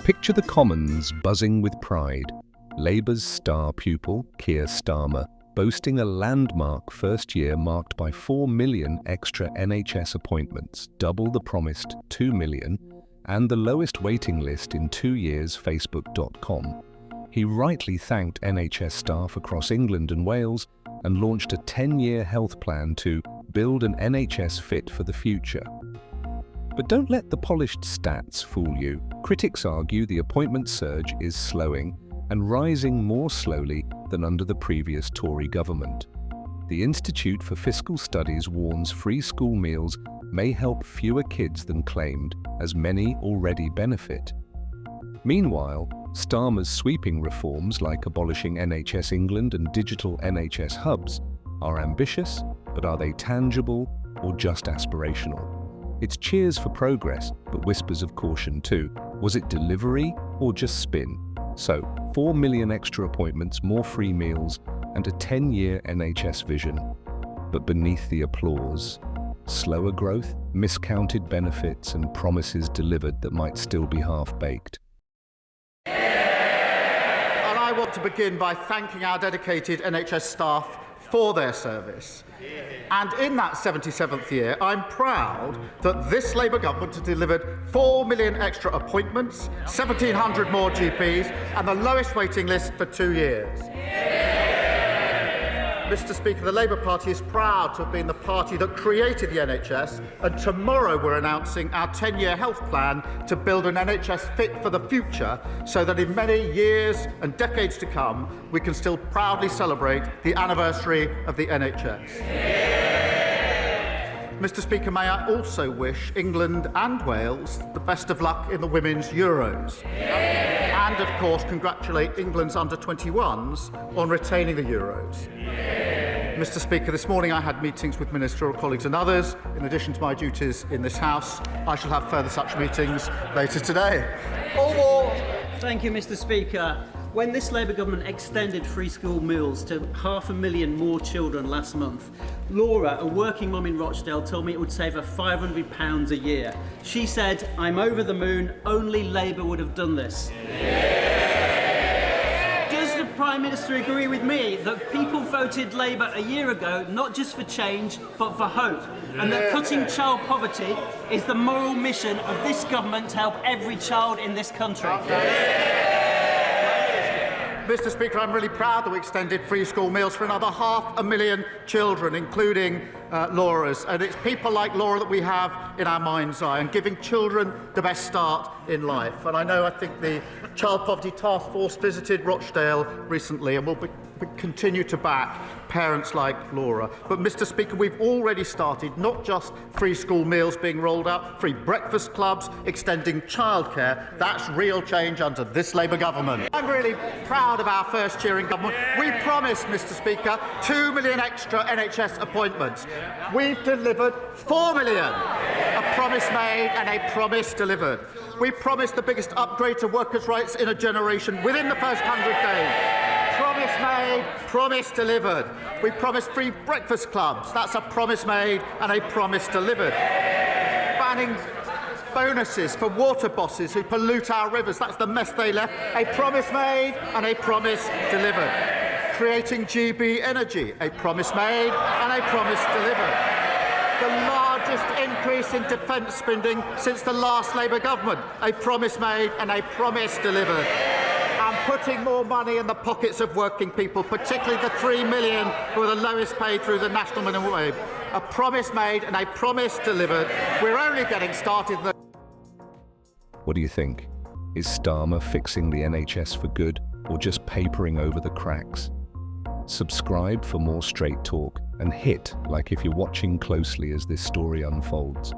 Picture the Commons buzzing with pride. Labour's star pupil, Keir Starmer, boasting a landmark first year marked by 4 million extra NHS appointments, double the promised 2 million, and the lowest waiting list in 2 years, Facebook.com. He rightly thanked NHS staff across England and Wales and launched a 10-year health plan to build an NHS fit for the future. But don't let the polished stats fool you. Critics argue the appointment surge is slowing and rising more slowly than under the previous Tory government. The Institute for Fiscal Studies warns free school meals may help fewer kids than claimed, as many already benefit. Meanwhile, Starmer's sweeping reforms like abolishing NHS England and digital NHS hubs are ambitious, but are they tangible or just aspirational? It's cheers for progress, but whispers of caution too. Was it delivery or just spin? So, 4 million extra appointments, more free meals, and a 10-year NHS vision. But beneath the applause, slower growth, miscounted benefits, and promises delivered that might still be half-baked. And I want to begin by thanking our dedicated NHS staff for their service. And in that 77th year, I'm proud that this Labour government has delivered 4 million extra appointments, 1,700 more GPs, and the lowest waiting list for 2 years. Mr. Speaker, the Labour Party is proud to have been the party that created the NHS, and tomorrow we're announcing our 10-year health plan to build an NHS fit for the future so that in many years and decades to come, we can still proudly celebrate the anniversary of the NHS. Mr. Speaker, may I also wish England and Wales the best of luck in the Women's Euros. And, of course, congratulate England's under-21s on retaining the Euros. Mr. Speaker, this morning I had meetings with ministerial colleagues and others. In addition to my duties in this House, I shall have further such meetings later today. Thank you, Mr. Speaker. When this Labour government extended free school meals to 500,000 more children last month, Laura, a working mum in Rochdale, told me it would save her £500 a year. She said, "I'm over the moon, only Labour would have done this." Does the Prime Minister agree with me that people voted Labour a year ago not just for change but for hope, and that cutting child poverty is the moral mission of this government to help every child in this country? Mr. Speaker, I'm really proud that we extended free school meals for another 500,000 children, including Laura's. And it's people like Laura that we have in our mind's eye and giving children the best start in life. And I think the Child Poverty Task Force visited Rochdale recently and will continue to back parents like Laura. But, Mr. Speaker, we've already started not just free school meals being rolled out, free breakfast clubs, extending childcare. That's real change under this Labour government. I'm really proud of our first year in government. We promised, Mr. Speaker, 2 million extra NHS appointments. We've delivered 4 million. A promise made and a promise delivered. We promised the biggest upgrade to workers' rights in a generation within the first 100 days. Promise made, promise delivered. We promised free breakfast clubs. That's a promise made and a promise delivered. Banning bonuses for water bosses who pollute our rivers. That's the mess they left. A promise made and a promise delivered. Creating GB Energy. A promise made and a promise delivered. The largest increase in defence spending since the last Labour government. A promise made and a promise delivered. And putting more money in the pockets of working people, particularly the 3 million who are the lowest paid through the national minimum wage. A promise made and a promise delivered. We're only getting started. What do you think? Is Starmer fixing the NHS for good or just papering over the cracks? Subscribe for more straight talk and hit like if you're watching closely as this story unfolds.